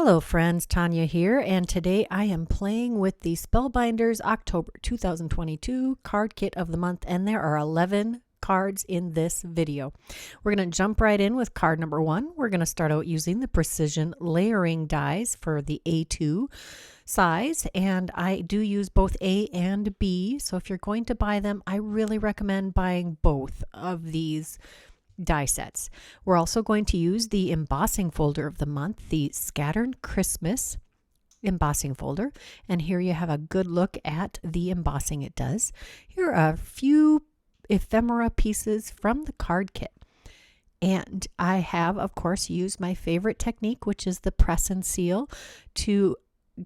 Hello friends, Tanya here, and today I am playing with the Spellbinders October 2022 card kit of the month, and there are 11 cards in this video. We're going to jump right in with card number 1. We're going to start out using the precision layering dies for the A2 size, and I do use both A and B, so if you're going to buy them, I really recommend buying both of these die sets. We're also going to use the embossing folder of the month, the Scattered Christmas embossing folder, and here you have a good look at the embossing it does. Here are a few ephemera pieces from the card kit, and I have of course used my favorite technique, which is the press and seal, to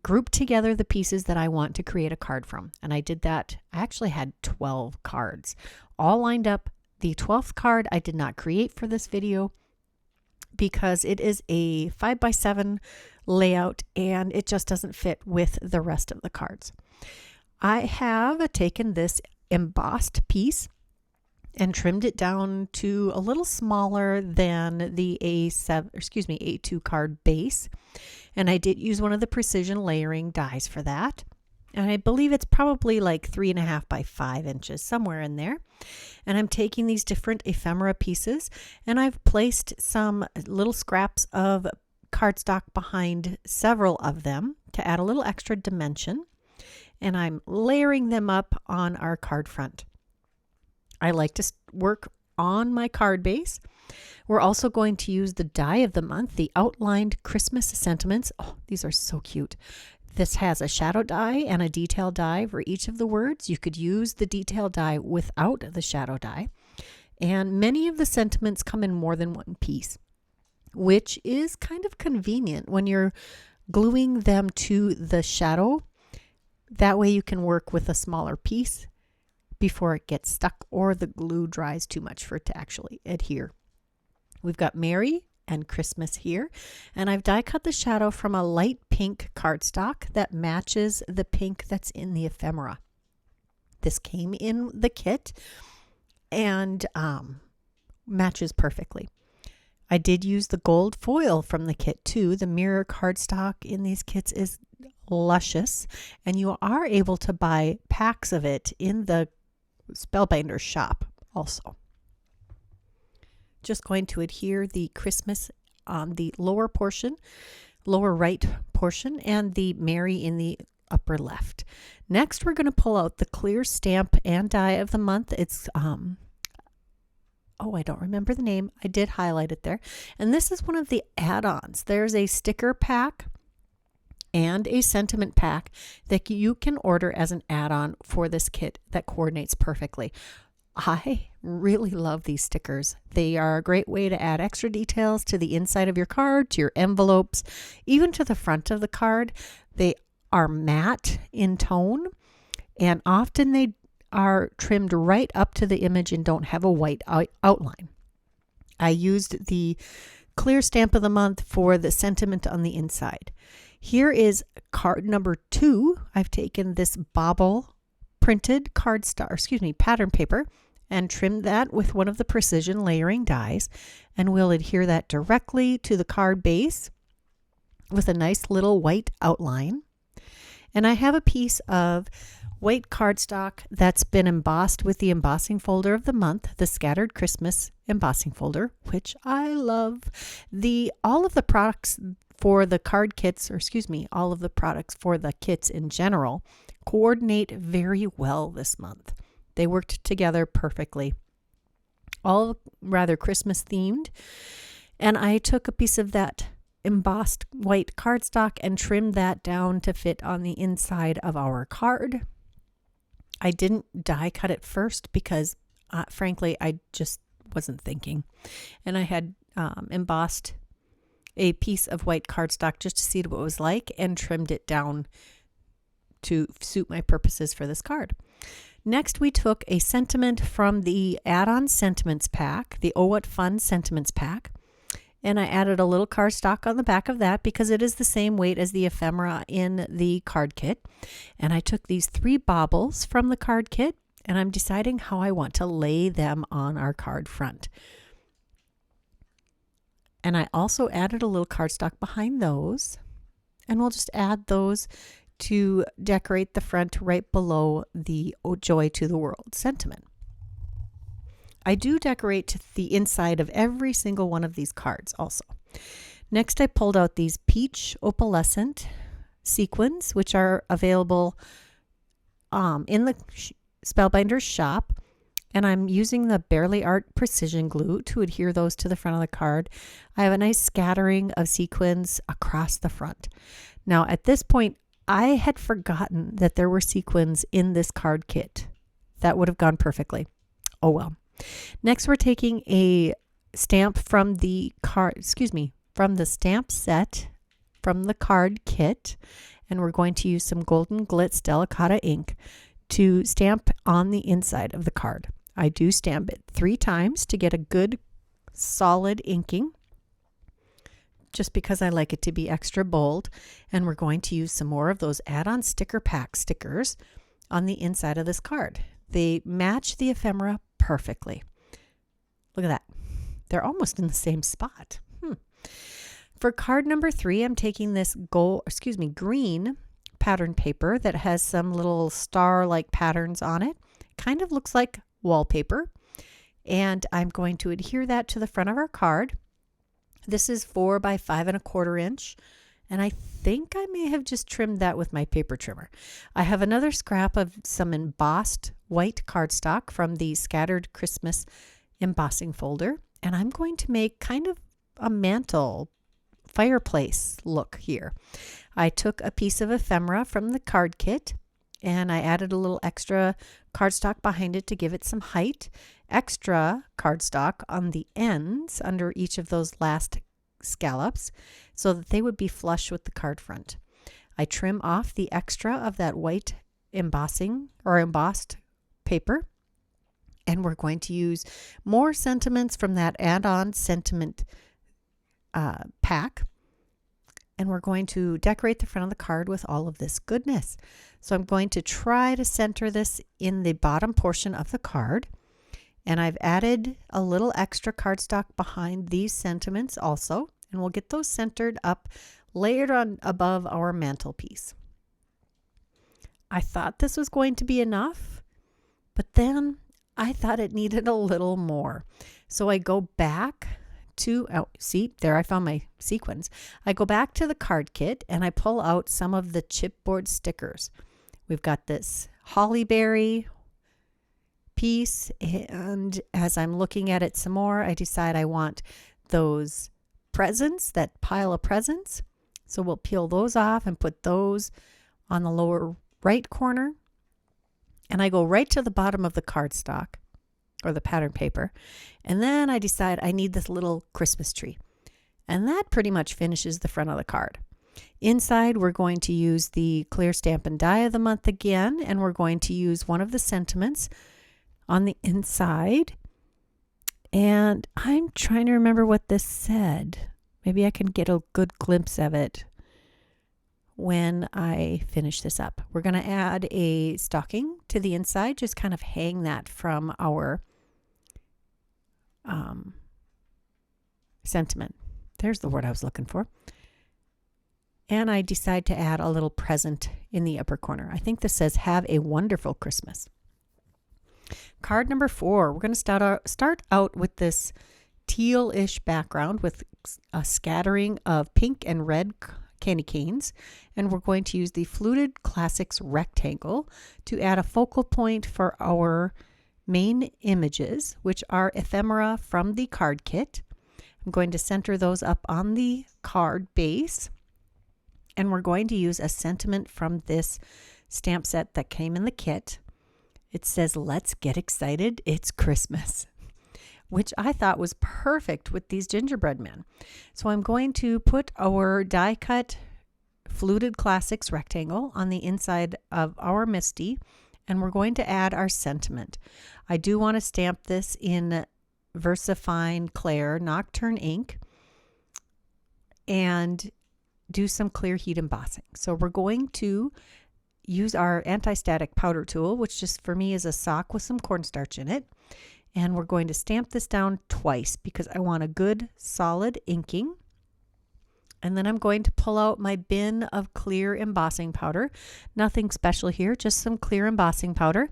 group together the pieces that I want to create a card from. And I did that. I actually had 12 cards all lined up. The 12th card I did not create for this video because it is a 5x7 layout and it just doesn't fit with the rest of the cards. I have taken this embossed piece and trimmed it down to a little smaller than the A2 card base, and I did use one of the precision layering dies for that. And I believe it's probably like 3.5 by 5 inches, somewhere in there. And I'm taking these different ephemera pieces and I've placed some little scraps of cardstock behind several of them to add a little extra dimension. And I'm layering them up on our card front. I like to work on my card base. We're also going to use the die of the month, the outlined Christmas sentiments. Oh, these are so cute. This has a shadow die and a detail die for each of the words. You could use the detail die without the shadow die. And many of the sentiments come in more than one piece, which is kind of convenient when you're gluing them to the shadow. That way you can work with a smaller piece before it gets stuck or the glue dries too much for it to actually adhere. We've got Merry and Christmas here, and I've die cut the shadow from a light pink cardstock that matches the pink that's in the ephemera. This came in the kit and matches perfectly. I did use the gold foil from the kit too. The mirror cardstock in these kits is luscious, and you are able to buy packs of it in the Spellbinders shop also. Just going to adhere the Christmas on the lower right portion, and the Merry in the upper left. Next, we're going to pull out the clear stamp and die of the month. It's I don't remember the name. I did highlight it there. And this is one of the add-ons. There's a sticker pack and a sentiment pack that you can order as an add-on for this kit that coordinates perfectly. I really love these stickers. They are a great way to add extra details to the inside of your card, to your envelopes, even to the front of the card. They are matte in tone, and often they are trimmed right up to the image and don't have a white outline. I used the clear stamp of the month for the sentiment on the inside. Here is card number 2. I've taken this bobble printed pattern paper and trimmed that with one of the precision layering dies, and we'll adhere that directly to the card base with a nice little white outline. And I have a piece of white cardstock that's been embossed with the embossing folder of the month, the Scattered Christmas embossing folder, which I love. All of the products for the card kits, all of the products for the kits in general, coordinate very well this month. They worked together perfectly. All rather Christmas themed. And I took a piece of that embossed white cardstock and trimmed that down to fit on the inside of our card. I didn't die cut it first because frankly, I just wasn't thinking. And I had embossed a piece of white cardstock just to see what it was like and trimmed it down to suit my purposes for this card. Next, we took a sentiment from the add-on sentiments pack, the Oh What Fun sentiments pack, and I added a little cardstock on the back of that because it is the same weight as the ephemera in the card kit. And I took these 3 baubles from the card kit, and I'm deciding how I want to lay them on our card front. And I also added a little cardstock behind those. and we'll just add those to decorate the front right below the "Oh, Joy to the World" sentiment. I do decorate the inside of every single one of these cards also. Next, I pulled out these peach opalescent sequins, which are available in the Spellbinders shop. And I'm using the Barely Art precision glue to adhere those to the front of the card. I have a nice scattering of sequins across the front. Now, at this point, I had forgotten that there were sequins in this card kit. That would have gone perfectly. Oh well. Next, we're taking a stamp from the from the stamp set from the card kit, and we're going to use some Golden Glitz Delicata ink to stamp on the inside of the card. I do stamp it 3 times to get a good solid inking, just because I like it to be extra bold. And we're going to use some more of those add-on sticker pack stickers on the inside of this card. They match the ephemera perfectly. Look at that. They're almost in the same spot. For card number 3, I'm taking this green pattern paper that has some little star-like patterns on it. Kind of looks like wallpaper. And I'm going to adhere that to the front of our card. This is 4 by 5 1/4 inch. And I think I may have just trimmed that with my paper trimmer. I have another scrap of some embossed white cardstock from the Scattered Christmas embossing folder. And I'm going to make kind of a mantle fireplace look here. I took a piece of ephemera from the card kit and I added a little extra cardstock behind it to give it some height. Extra cardstock on the ends under each of those last scallops so that they would be flush with the card front. I trim off the extra of that white embossing or embossed paper, and we're going to use more sentiments from that add-on sentiment pack, and we're going to decorate the front of the card with all of this goodness. So I'm going to try to center this in the bottom portion of the card, and I've added a little extra cardstock behind these sentiments also, and we'll get those centered up, layered on above our mantelpiece. I thought this was going to be enough, but then I thought it needed a little more. So I go back to, see, there I found my sequins. I go back to the card kit and I pull out some of the chipboard stickers. We've got this hollyberry piece, and as I'm looking at it some more, I decide I want those presents, that pile of presents. So we'll peel those off and put those on the lower right corner. And I go right to the bottom of the cardstock or the pattern paper. And then I decide I need this little Christmas tree. And that pretty much finishes the front of the card. Inside, we're going to use the clear Stampin' Die of the Month again, and we're going to use one of the sentiments on the inside. And I'm trying to remember what this said. Maybe I can get a good glimpse of it when I finish this up. We're going to add a stocking to the inside, just kind of hang that from our sentiment. There's the word I was looking for. And I decide to add a little present in the upper corner. I think this says, "Have a wonderful Christmas." Card number 4, we're going to start out with this teal-ish background with a scattering of pink and red candy canes, and we're going to use the Fluted Classics rectangle to add a focal point for our main images, which are ephemera from the card kit. I'm going to center those up on the card base, and we're going to use a sentiment from this stamp set that came in the kit. It says, "Let's get excited, it's Christmas," which I thought was perfect with these gingerbread men. So I'm going to put our die cut Fluted Classics rectangle on the inside of our Misty, and we're going to add our sentiment. I do want to stamp this in VersaFine Clair Nocturne ink and do some clear heat embossing. So we're going to use our anti-static powder tool, which just for me is a sock with some cornstarch in it. And we're going to stamp this down twice because I want a good solid inking. And then I'm going to pull out my bin of clear embossing powder. Nothing special here, just some clear embossing powder.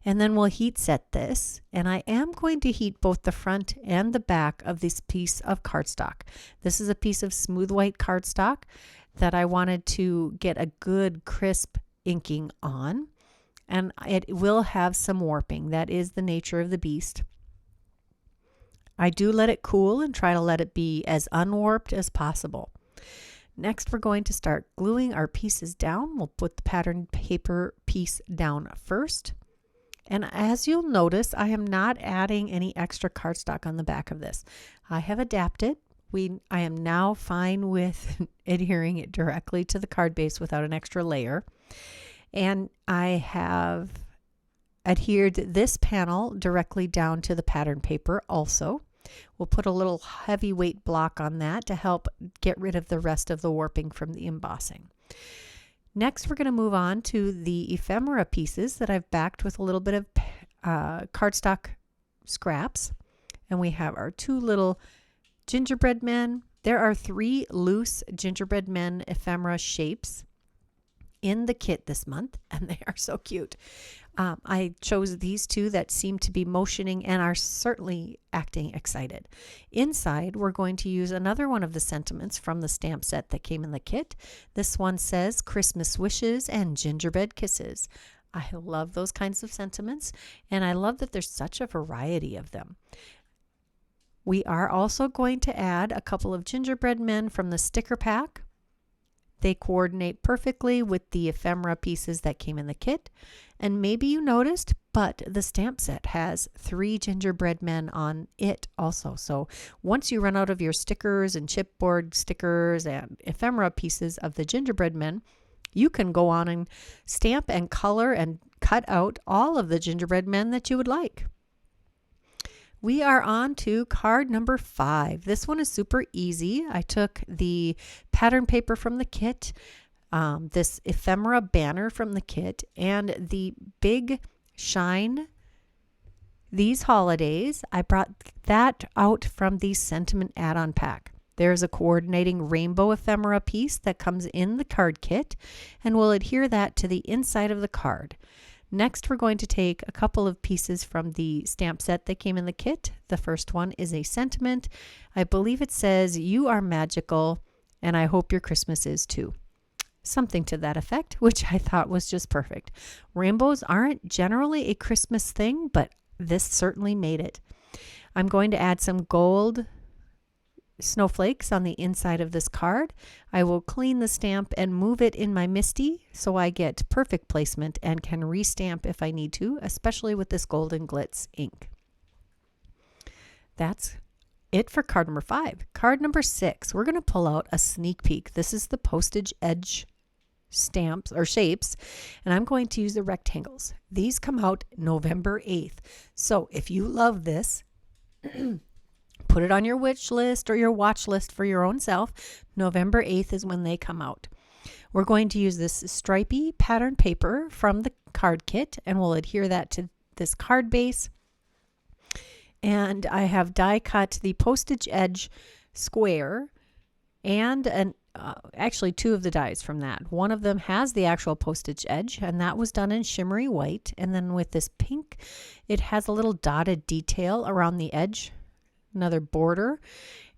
And then we'll heat set this. And I am going to heat both the front and the back of this piece of cardstock. This is a piece of smooth white cardstock that I wanted to get a good crisp inking on. And it will have some warping. That is the nature of the beast. I do let it cool and try to let it be as unwarped as possible. Next, we're going to start gluing our pieces down. We'll put the pattern paper piece down first. And as you'll notice, I am not adding any extra cardstock on the back of this. I have adapted. I am now fine with adhering it directly to the card base without an extra layer. And I have adhered this panel directly down to the pattern paper also. We'll put a little heavyweight block on that to help get rid of the rest of the warping from the embossing. Next, we're going to move on to the ephemera pieces that I've backed with a little bit of cardstock scraps. And we have our two little gingerbread men. There are 3 loose gingerbread men ephemera shapes in the kit this month, and they are so cute. I chose these 2 that seem to be motioning and are certainly acting excited. Inside, we're going to use another one of the sentiments from the stamp set that came in the kit. This one says Christmas wishes and gingerbread kisses. I love those kinds of sentiments, and I love that there's such a variety of them. We are also going to add a couple of gingerbread men from the sticker pack. They coordinate perfectly with the ephemera pieces that came in the kit. And maybe you noticed, but the stamp set has 3 gingerbread men on it also. So once you run out of your stickers and chipboard stickers and ephemera pieces of the gingerbread men, you can go on and stamp and color and cut out all of the gingerbread men that you would like. We are on to card number 5. This one is super easy. I took the pattern paper from the kit, this ephemera banner from the kit, and the big shine these holidays. I brought that out from the sentiment add-on pack. There's a coordinating rainbow ephemera piece that comes in the card kit, and we'll adhere that to the inside of the card. Next, we're going to take a couple of pieces from the stamp set that came in the kit. The first one is a sentiment. I believe it says, "You are magical, and I hope your Christmas is too." Something to that effect, which I thought was just perfect. Rainbows aren't generally a Christmas thing, but this certainly made it. I'm going to add some gold snowflakes on the inside of this card. I will clean the stamp and move it in my MISTI so I get perfect placement and can restamp if I need to, especially with this golden glitz ink. That's it for card number 5. Card number 6, we're going to pull out a sneak peek. This is the postage edge stamps or shapes, and I'm going to use the rectangles. These come out November 8th. So if you love this, put it on your wish list or your watch list for your own self. November 8th is when they come out. We're going to use this stripy pattern paper from the card kit, and we'll adhere that to this card base. And I have die cut the postage edge square and actually 2 of the dies from that. One of them has the actual postage edge, and that was done in shimmery white. And then with this pink, it has a little dotted detail around the edge, another border.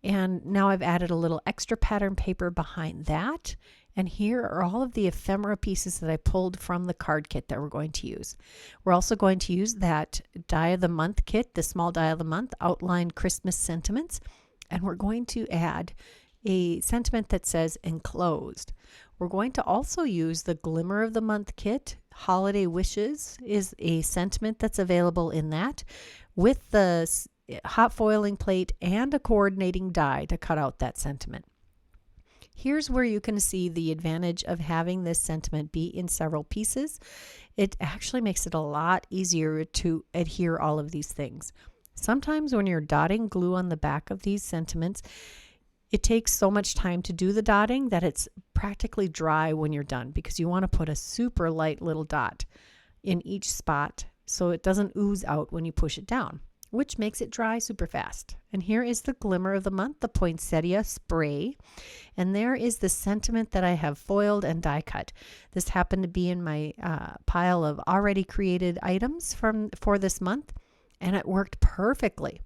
And now I've added a little extra pattern paper behind that. And here are all of the ephemera pieces that I pulled from the card kit that we're going to use. We're also going to use that die of the month kit, the small die of the month, outline Christmas sentiments. And we're going to add a sentiment that says enclosed. We're going to also use the Glimmer of the Month kit. Holiday Wishes is a sentiment that's available in that with the hot foiling plate and a coordinating die to cut out that sentiment. Here's where you can see the advantage of having this sentiment be in several pieces. It actually makes it a lot easier to adhere all of these things. Sometimes when you're dotting glue on the back of these sentiments, it takes so much time to do the dotting that it's practically dry when you're done, because you want to put a super light little dot in each spot so it doesn't ooze out when you push it down. which makes it dry super fast. And here is the Glimmer of the month, the Poinsettia Spray. And there is the sentiment that I have foiled and die cut. This happened to be in my pile of already created items for this month, and it worked perfectly.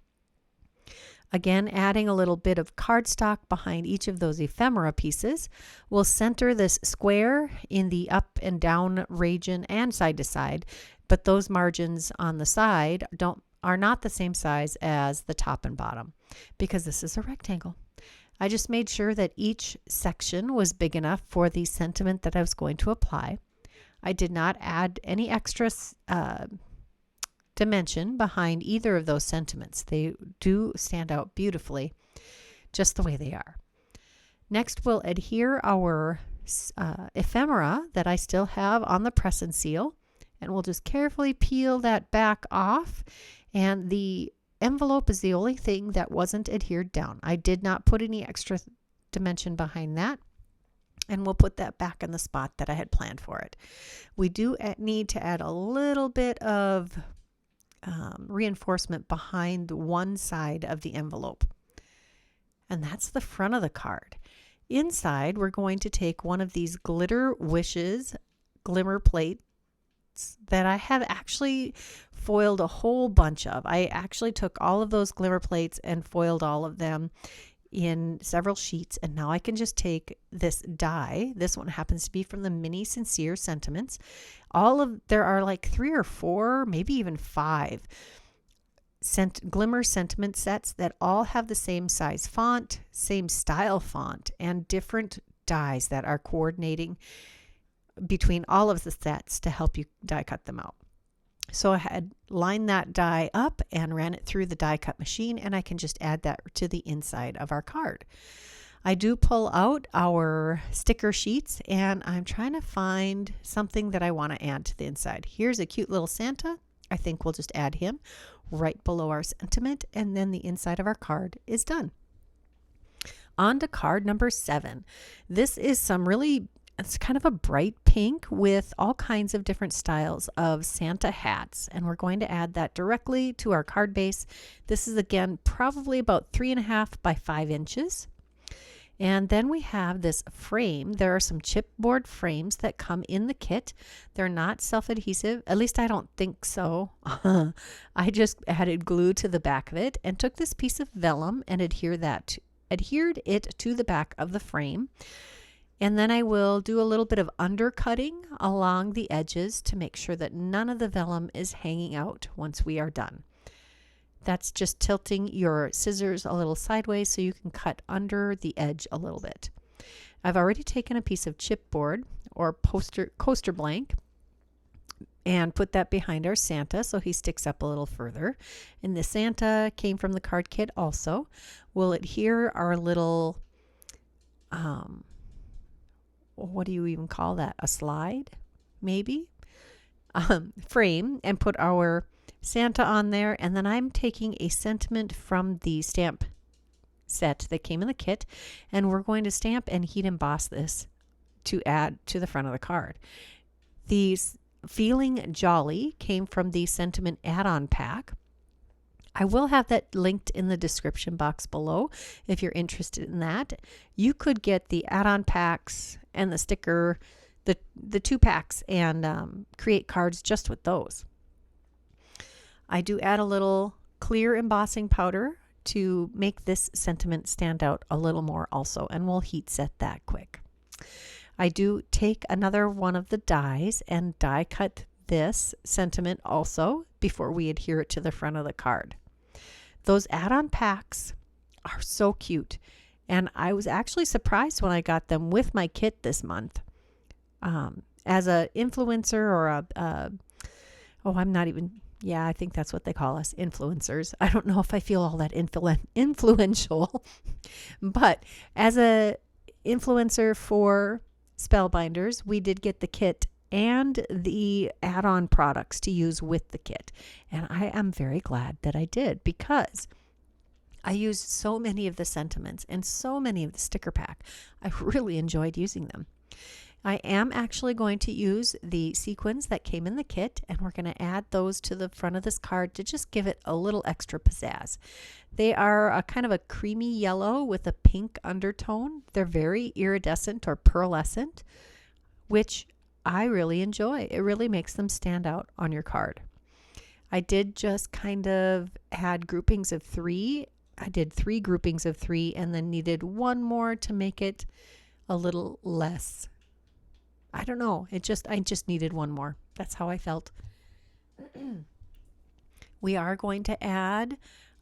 Again, adding a little bit of cardstock behind each of those ephemera pieces. We'll center this square in the up and down region and side to side, but those margins on the side are not the same size as the top and bottom because this is a rectangle. I just made sure that each section was big enough for the sentiment that I was going to apply. I did not add any extra dimension behind either of those sentiments. They do stand out beautifully just the way they are. Next, we'll adhere our ephemera that I still have on the press and seal, and we'll just carefully peel that back off, and the envelope is the only thing that wasn't adhered down. I did not put any extra dimension behind that, and we'll put that back in the spot that I had planned for it. We do need to add a little bit of reinforcement behind one side of the envelope, and that's the front of the card. Inside, we're going to take one of these Glitter Wishes glimmer plates that I have actually foiled a whole bunch of. I actually took all of those glimmer plates and foiled all of them in several sheets, and now I can just take this die. This one happens to be from the Mini Sincere Sentiments. There are like 3 or 4, maybe even 5 Glimmer sentiment sets that all have the same size font, same style font, and different dies that are coordinating between all of the sets to help you die cut them out. So I had lined that die up and ran it through the die cut machine, and I can just add that to the inside of our card. I do pull out our sticker sheets, and I'm trying to find something that I want to add to the inside. Here's a cute little Santa. I think we'll just add him right below our sentiment, and then the inside of our card is done. On to card number 7. This is it's kind of a bright pink with all kinds of different styles of Santa hats, and we're going to add that directly to our card base. This is again probably about 3.5 by 5 inches. And then we have this frame. There are some chipboard frames that come in the kit. They're not self-adhesive, at least I don't think so. I just added glue to the back of it and took this piece of vellum and adhered it to the back of the frame. And then I will do a little bit of undercutting along the edges to make sure that none of the vellum is hanging out once we are done. That's just tilting your scissors a little sideways so you can cut under the edge a little bit. I've already taken a piece of chipboard or coaster blank and put that behind our Santa so he sticks up a little further. And the Santa came from the card kit also. We'll adhere our little what do you even call that? A slide, maybe? Frame, and put our Santa on there. And then I'm taking a sentiment from the stamp set that came in the kit, and we're going to stamp and heat emboss this to add to the front of the card. The Feeling Jolly came from the sentiment add-on pack. I will have that linked in the description box below if you're interested in that. You could get the add-on packs and the sticker, the 2 packs, and create cards just with those. I do add a little clear embossing powder to make this sentiment stand out a little more also, and we'll heat set that quick. I do take another one of the dies and die cut this sentiment also before we adhere it to the front of the card. Those add-on packs are so cute, and I was actually surprised when I got them with my kit this month. As an influencer or I think that's what they call us, influencers. I don't know if I feel all that influential, but as a influencer for Spellbinders, we did get the kit and the add-on products to use with the kit. And I am very glad that I did, because I used so many of the sentiments and so many of the sticker pack. I really enjoyed using them. I am actually going to use the sequins that came in the kit, and we're going to add those to the front of this card to just give it a little extra pizzazz. They are a kind of a creamy yellow with a pink undertone. They're very iridescent or pearlescent, which I really enjoy. It really makes them stand out on your card. I did just kind of add groupings of 3. I did 3 groupings of 3 and then needed one more to make it a little less. I don't know. I just needed one more. That's how I felt. We are going to add,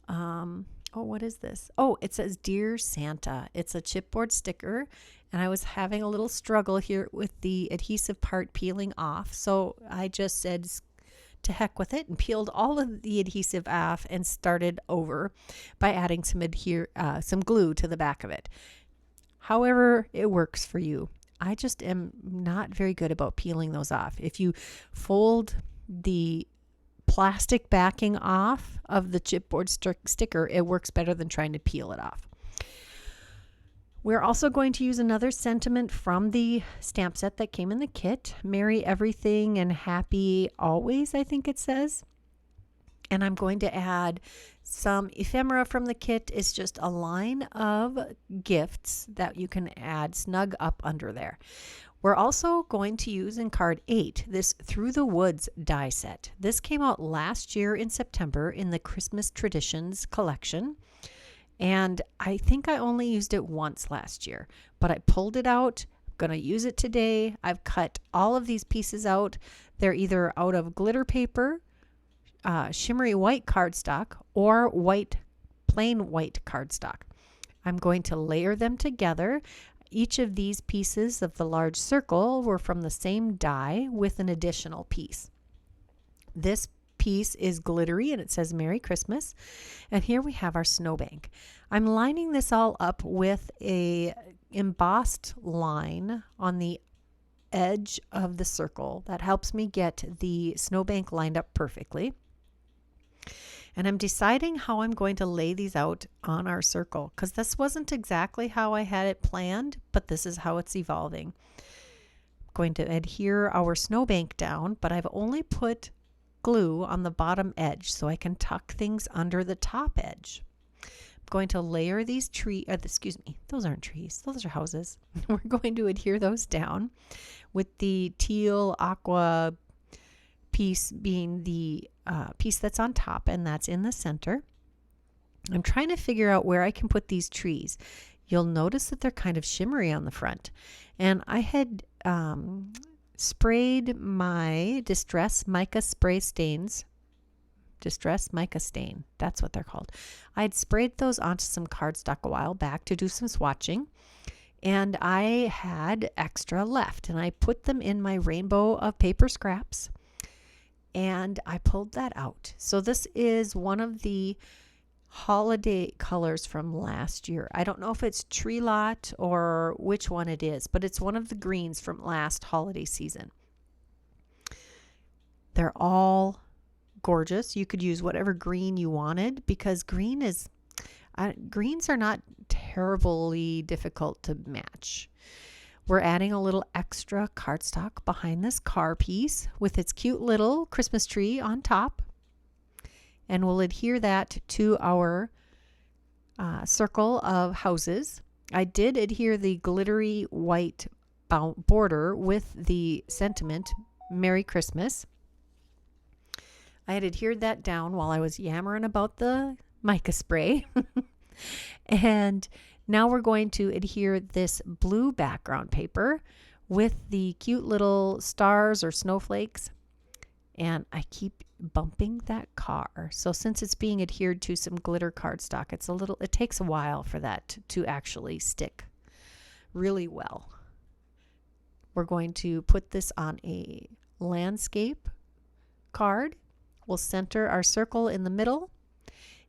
what is this? Oh, it says Dear Santa. It's a chipboard sticker, and I was having a little struggle here with the adhesive part peeling off. So I just said to heck with it and peeled all of the adhesive off and started over by adding some glue to the back of it. However it works for you. I just am not very good about peeling those off. If you fold the plastic backing off of the chipboard sticker, it works better than trying to peel it off. We're also going to use another sentiment from the stamp set that came in the kit. Merry everything and happy always, I think it says. And I'm going to add some ephemera from the kit. It's just a line of gifts that you can add snug up under there. We're also going to use in card 8 this Through the Woods die set. This came out last year in September in the Christmas Traditions collection. And I think I only used it once last year, but I pulled it out. I'm going to use it today. I've cut all of these pieces out. They're either out of glitter paper, shimmery white cardstock, or plain white cardstock. I'm going to layer them together. Each of these pieces of the large circle were from the same die with an additional piece. This piece is glittery and it says Merry Christmas. And here we have our snowbank. I'm lining this all up with a embossed line on the edge of the circle. That helps me get the snowbank lined up perfectly. And I'm deciding how I'm going to lay these out on our circle, because this wasn't exactly how I had it planned, but this is how it's evolving. I'm going to adhere our snowbank down, but I've only put glue on the bottom edge so I can tuck things under the top edge. I'm going to layer these those aren't trees, those are houses. We're going to adhere those down with the teal aqua piece being the piece that's on top, and that's in the center. I'm trying to figure out where I can put these trees. You'll notice that they're kind of shimmery on the front, and I had sprayed my Distress Mica Stain, that's what they're called. I had sprayed those onto some cardstock a while back to do some swatching, and I had extra left, and I put them in my rainbow of paper scraps, and I pulled that out. So this is one of the holiday colors from last year. I don't know if it's Tree Lot or which one it is, but it's one of the greens from last holiday season. They're all gorgeous. You could use whatever green you wanted, because greens are not terribly difficult to match. We're adding a little extra cardstock behind this car piece with its cute little Christmas tree on top. And we'll adhere that to our circle of houses. I did adhere the glittery white border with the sentiment, Merry Christmas. I had adhered that down while I was yammering about the mica spray. And now we're going to adhere this blue background paper with the cute little stars or snowflakes. And I keep bumping that car. So since it's being adhered to some glitter cardstock, it takes a while for that to actually stick really well. We're going to put this on a landscape card. We'll center our circle in the middle,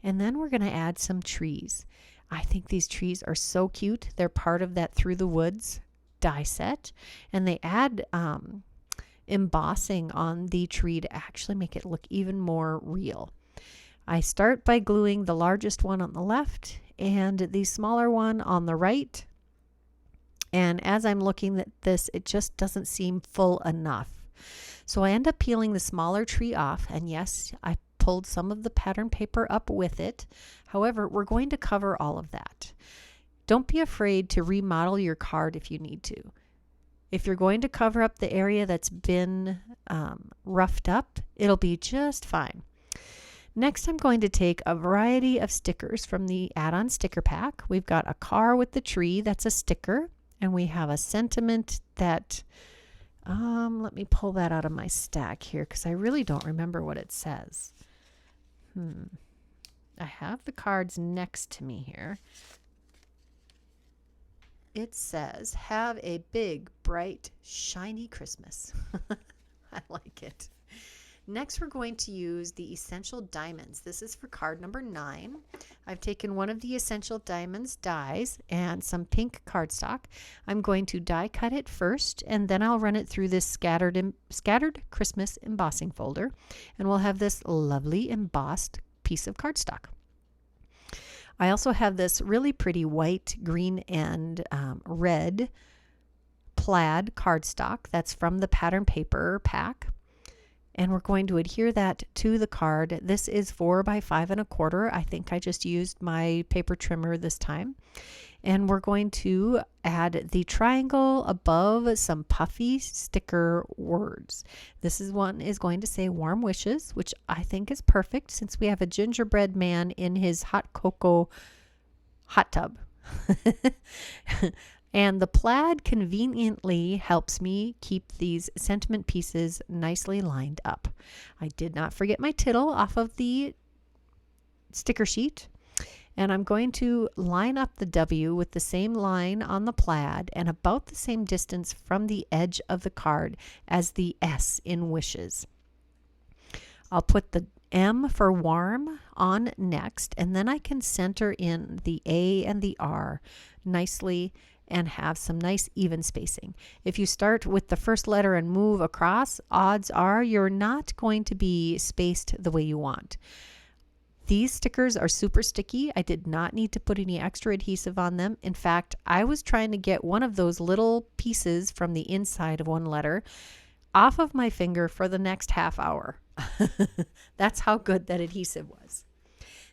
and then we're going to add some trees. I think these trees are so cute. They're part of that Through the Woods die set, and they add embossing on the tree to actually make it look even more real. I start by gluing the largest one on the left and the smaller one on the right, And as I'm looking at this, it just doesn't seem full enough. So I end up peeling the smaller tree off, and yes, I pulled some of the pattern paper up with it. However, we're going to cover all of that. Don't be afraid to remodel your card if you need to. If you're going to cover up the area that's been roughed up, it'll be just fine. Next, I'm going to take a variety of stickers from the add-on sticker pack. We've got a car with the tree, that's a sticker, and we have a sentiment that, let me pull that out of my stack here because I really don't remember what it says. I have the cards next to me here. It says, have a big, bright, shiny Christmas. I like it. Next, we're going to use the Essential Diamonds. This is for card number 9. I've taken one of the Essential Diamonds dies and some pink cardstock. I'm going to die cut it first, and then I'll run it through this scattered Christmas embossing folder, and we'll have this lovely embossed piece of cardstock. I also have this really pretty white, green, and red plaid cardstock that's from the pattern paper pack. And we're going to adhere that to the card. This is 4 by 5 1/4. I think I just used my paper trimmer this time. And we're going to add the triangle above some puffy sticker words. This one is going to say warm wishes, which I think is perfect since we have a gingerbread man in his hot cocoa hot tub. And the plaid conveniently helps me keep these sentiment pieces nicely lined up. I did not forget my tittle off of the sticker sheet. And I'm going to line up the W with the same line on the plaid and about the same distance from the edge of the card as the S in wishes. I'll put the M for warm on next, and then I can center in the A and the R nicely and have some nice even spacing. If you start with the first letter and move across, odds are you're not going to be spaced the way you want. These stickers are super sticky. I did not need to put any extra adhesive on them. In fact, I was trying to get one of those little pieces from the inside of one letter off of my finger for the next half hour. That's how good that adhesive was.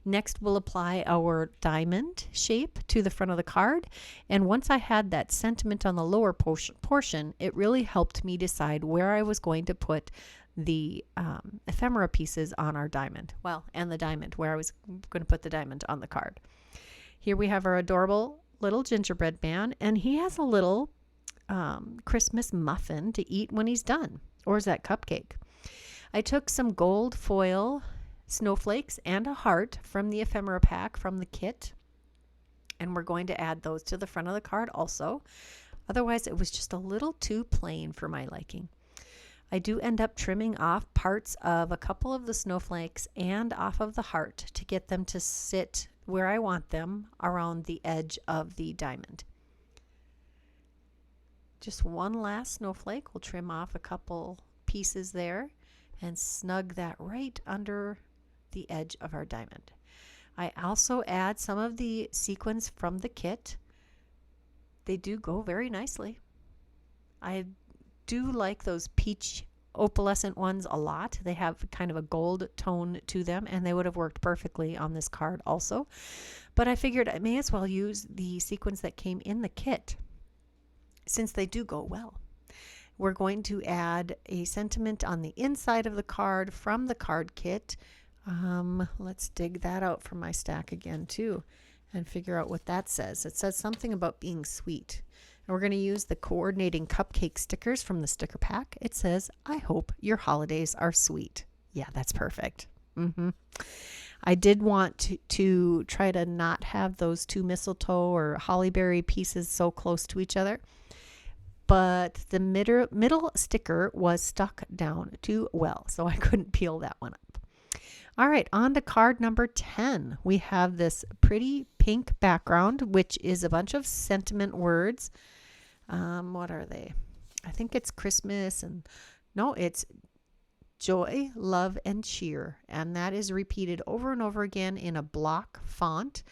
Next, we'll apply our diamond shape to the front of the card. And once I had that sentiment on the lower portion, it really helped me decide where I was going to put the ephemera pieces on our diamond. Well, and the diamond, where I was going to put the diamond on the card. Here we have our adorable little gingerbread man, and he has a little Christmas muffin to eat when he's done. Or is that cupcake? I took some gold foil snowflakes and a heart from the ephemera pack from the kit, and we're going to add those to the front of the card also. Otherwise, it was just a little too plain for my liking. I do end up trimming off parts of a couple of the snowflakes and off of the heart to get them to sit where I want them around the edge of the diamond. Just one last snowflake. We'll trim off a couple pieces there and snug that right under the edge of our diamond. I also add some of the sequins from the kit. They do go very nicely. I do like those peach opalescent ones a lot. They have kind of a gold tone to them, and they would have worked perfectly on this card also. But I figured I may as well use the sequins that came in the kit since they do go well. We're going to add a sentiment on the inside of the card from the card kit. Let's dig that out from my stack again too and figure out what that says. It says something about being sweet. And we're going to use the coordinating cupcake stickers from the sticker pack. It says, I hope your holidays are sweet. Yeah, that's perfect. I did want to try to not have those two mistletoe or hollyberry pieces so close to each other. But the middle sticker was stuck down too well, so I couldn't peel that one up. All right, on to card number 10. We have this pretty pink background, which is a bunch of sentiment words. What are they? I think it's Christmas, and no, it's joy, love, and cheer. And that is repeated over and over again in a block font.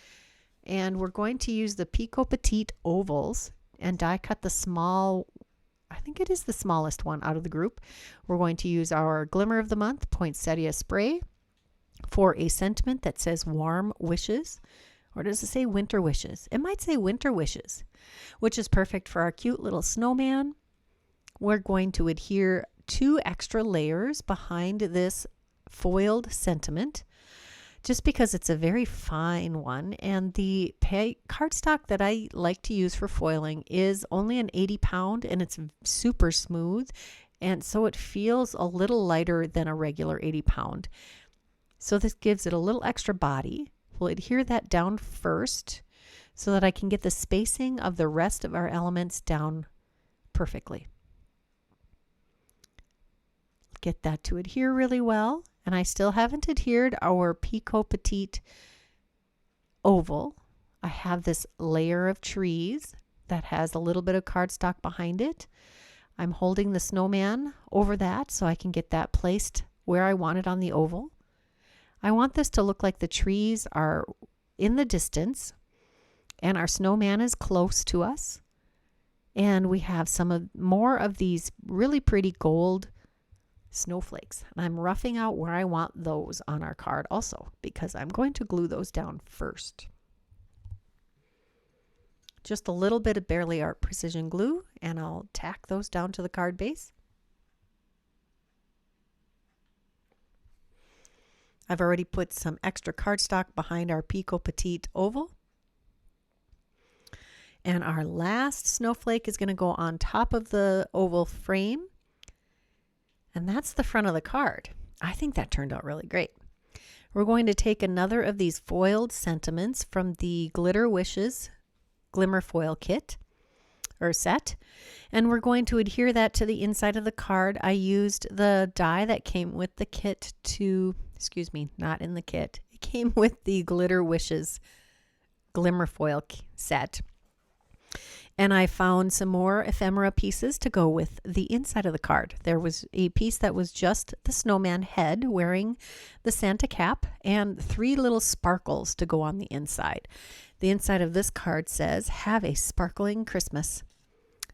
And we're going to use the Picot Petite ovals and die cut the small, I think it is the smallest one out of the group. We're going to use our Glimmer of the Month poinsettia spray for a sentiment that says warm wishes. Or does it say winter wishes? It might say winter wishes, which is perfect for our cute little snowman. We're going to adhere 2 extra layers behind this foiled sentiment, just because it's a very fine one. And the cardstock that I like to use for foiling is only an 80-pound, and it's super smooth. And so it feels a little lighter than a regular 80-pound. So this gives it a little extra body. We'll adhere that down first so that I can get the spacing of the rest of our elements down perfectly. Get that to adhere really well. And I still haven't adhered our Picot Petite oval. I have this layer of trees that has a little bit of cardstock behind it. I'm holding the snowman over that so I can get that placed where I want it on the oval. I want this to look like the trees are in the distance and our snowman is close to us. And we have more of these really pretty gold snowflakes. And I'm roughing out where I want those on our card also, because I'm going to glue those down first. Just a little bit of Barely Art precision glue, and I'll tack those down to the card base. I've already put some extra cardstock behind our Picot Petite oval. And our last snowflake is going to go on top of the oval frame. And that's the front of the card. I think that turned out really great. We're going to take another of these foiled sentiments from the Glitter Wishes Glimmer Foil Kit or set, and we're going to adhere that to the inside of the card. I used the die that came with the kit to, excuse me, not in the kit. It came with the Glitter Wishes Glimmer Foil set. And I found some more ephemera pieces to go with the inside of the card. There was a piece that was just the snowman head wearing the Santa cap and 3 little sparkles to go on the inside. The inside of this card says, "Have a sparkling Christmas."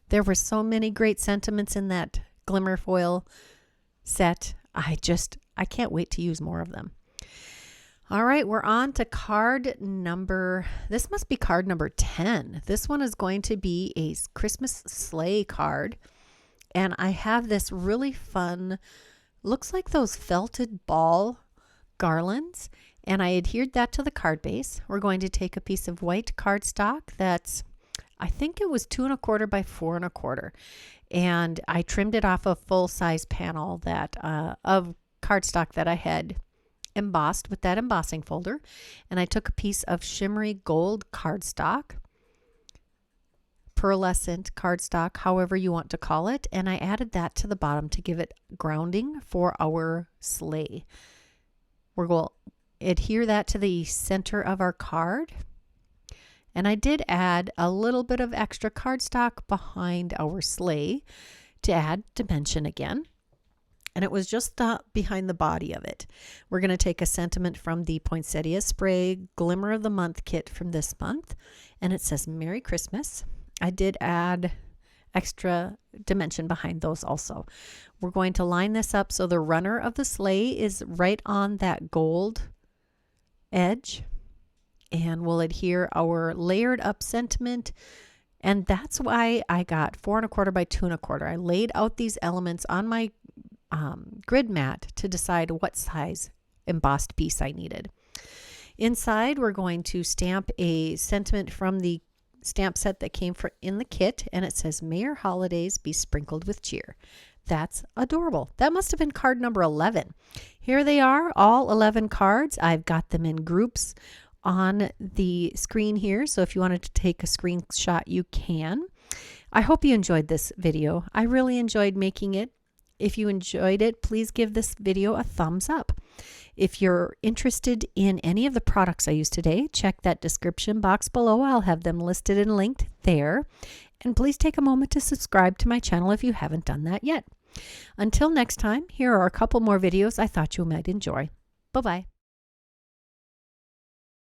There were so many great sentiments in that Glimmer Foil set. I can't wait to use more of them. All right, we're on to this must be card number 10. This one is going to be a Christmas sleigh card. And I have this really fun, looks like those felted ball garlands. And I adhered that to the card base. We're going to take a piece of white cardstock that's, I think it was 2 1/4 by 4 1/4. And I trimmed it off a full-size panel of cardstock that I had embossed with that embossing folder, and I took a piece of shimmery gold cardstock, pearlescent cardstock, however you want to call it, and I added that to the bottom to give it grounding for our sleigh. We're going to adhere that to the center of our card, and I did add a little bit of extra cardstock behind our sleigh to add dimension again. And it was just behind the body of it. We're going to take a sentiment from the Poinsettia Spray Glimmer of the Month kit from this month. And it says, "Merry Christmas." I did add extra dimension behind those also. We're going to line this up so the runner of the sleigh is right on that gold edge. And we'll adhere our layered up sentiment. And that's why I got 4 1/4 by 2 1/4. I laid out these elements on my grid mat to decide what size embossed piece I needed. Inside, we're going to stamp a sentiment from the stamp set that came in the kit, and it says, "May your holidays be sprinkled with cheer." That's adorable. That must have been card number 11. Here they are, all 11 cards. I've got them in groups on the screen here, so if you wanted to take a screenshot, you can. I hope you enjoyed this video. I really enjoyed making it. If you enjoyed it, please give this video a thumbs up. If you're interested in any of the products I used today, check that description box below. I'll have them listed and linked there. And please take a moment to subscribe to my channel if you haven't done that yet. Until next time, here are a couple more videos I thought you might enjoy. Bye-bye.